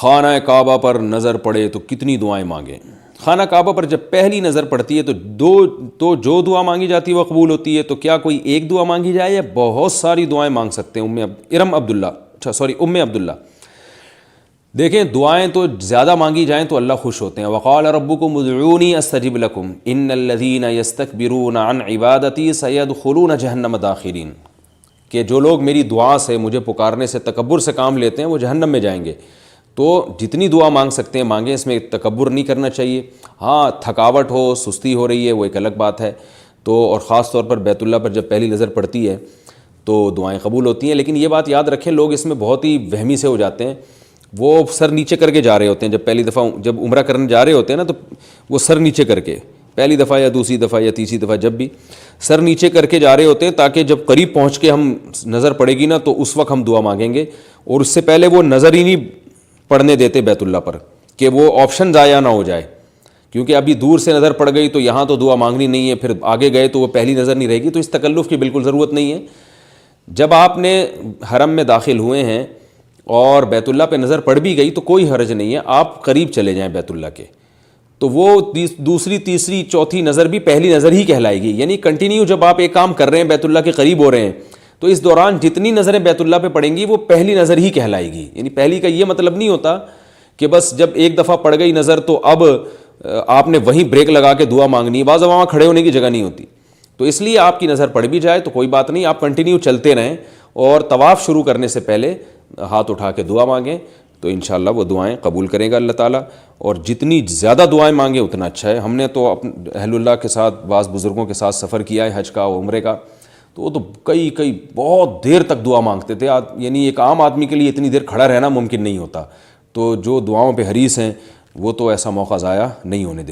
خانہ کعبہ پر نظر پڑے تو کتنی دعائیں مانگیں. خانہ کعبہ پر جب پہلی نظر پڑتی ہے تو جو دعا مانگی جاتی ہے وہ قبول ہوتی ہے. تو کیا کوئی ایک دعا مانگی جائے یا بہت ساری دعائیں مانگ سکتے ہیں؟ ام عبداللہ دیکھیں، دعائیں تو زیادہ مانگی جائیں تو اللہ خوش ہوتے ہیں. وقال ربکم ادعونی استجب لکم ان الذین یستکبرون عن عبادتی سیدخلون جہنم داخرین، کہ جو لوگ میری دعا سے، مجھے پکارنے سے تکبر سے کام لیتے ہیں وہ جہنم میں جائیں گے. تو جتنی دعا مانگ سکتے ہیں مانگیں، اس میں تکبر نہیں کرنا چاہیے. ہاں تھکاوٹ ہو، سستی ہو رہی ہے، وہ ایک الگ بات ہے. تو اور خاص طور پر بیت اللہ پر جب پہلی نظر پڑتی ہے تو دعائیں قبول ہوتی ہیں. لیکن یہ بات یاد رکھیں، لوگ اس میں بہت ہی وہمی سے ہو جاتے ہیں. وہ سر نیچے کر کے جا رہے ہوتے ہیں، جب پہلی دفعہ جب عمرہ کرنے جا رہے ہوتے ہیں نا، تو وہ سر نیچے کر کے پہلی دفعہ یا دوسری دفعہ یا تیسری دفعہ جب بھی سر نیچے کر کے جا رہے ہوتے ہیں، تاکہ جب قریب پہنچ کے ہم نظر پڑے گی نا تو اس وقت ہم دعا مانگیں گے. اور اس سے پہلے وہ نظر ہی نہیں پڑھنے دیتے بیت اللہ پر، کہ وہ آپشن ضائع نہ ہو جائے. کیونکہ ابھی دور سے نظر پڑ گئی تو یہاں تو دعا مانگنی نہیں ہے، پھر آگے گئے تو وہ پہلی نظر نہیں رہے گی. تو اس تکلف کی بالکل ضرورت نہیں ہے. جب آپ نے حرم میں داخل ہوئے ہیں اور بیت اللہ پہ نظر پڑ بھی گئی تو کوئی حرج نہیں ہے، آپ قریب چلے جائیں بیت اللہ کے. تو وہ دوسری تیسری چوتھی نظر بھی پہلی نظر ہی کہلائے گی. یعنی کنٹینیو جب آپ ایک کام کر رہے ہیں، بیت اللہ کے قریب ہو رہے ہیں، تو اس دوران جتنی نظریں بیت اللہ پہ پڑیں گی وہ پہلی نظر ہی کہلائے گی. یعنی پہلی کا یہ مطلب نہیں ہوتا کہ بس جب ایک دفعہ پڑ گئی نظر تو اب آپ نے وہیں بریک لگا کے دعا مانگنی ہے. بعض وہاں کھڑے ہونے کی جگہ نہیں ہوتی. تو اس لیے آپ کی نظر پڑ بھی جائے تو کوئی بات نہیں، آپ کنٹینیو چلتے رہیں اور طواف شروع کرنے سے پہلے ہاتھ اٹھا کے دعا مانگیں تو انشاءاللہ وہ دعائیں قبول کرے گا اللہ تعالیٰ. اور جتنی زیادہ دعائیں مانگیں اتنا اچھا ہے. ہم نے تو اپنے اہل اللہ کے ساتھ، بعض بزرگوں کے ساتھ سفر کیا ہے حج کا و عمرے کا، تو وہ تو کئی بہت دیر تک دعا مانگتے تھے. یعنی ایک عام آدمی کے لیے اتنی دیر کھڑا رہنا ممکن نہیں ہوتا. تو جو دعاؤں پہ حریص ہیں وہ تو ایسا موقع ضائع نہیں ہونے دیتے.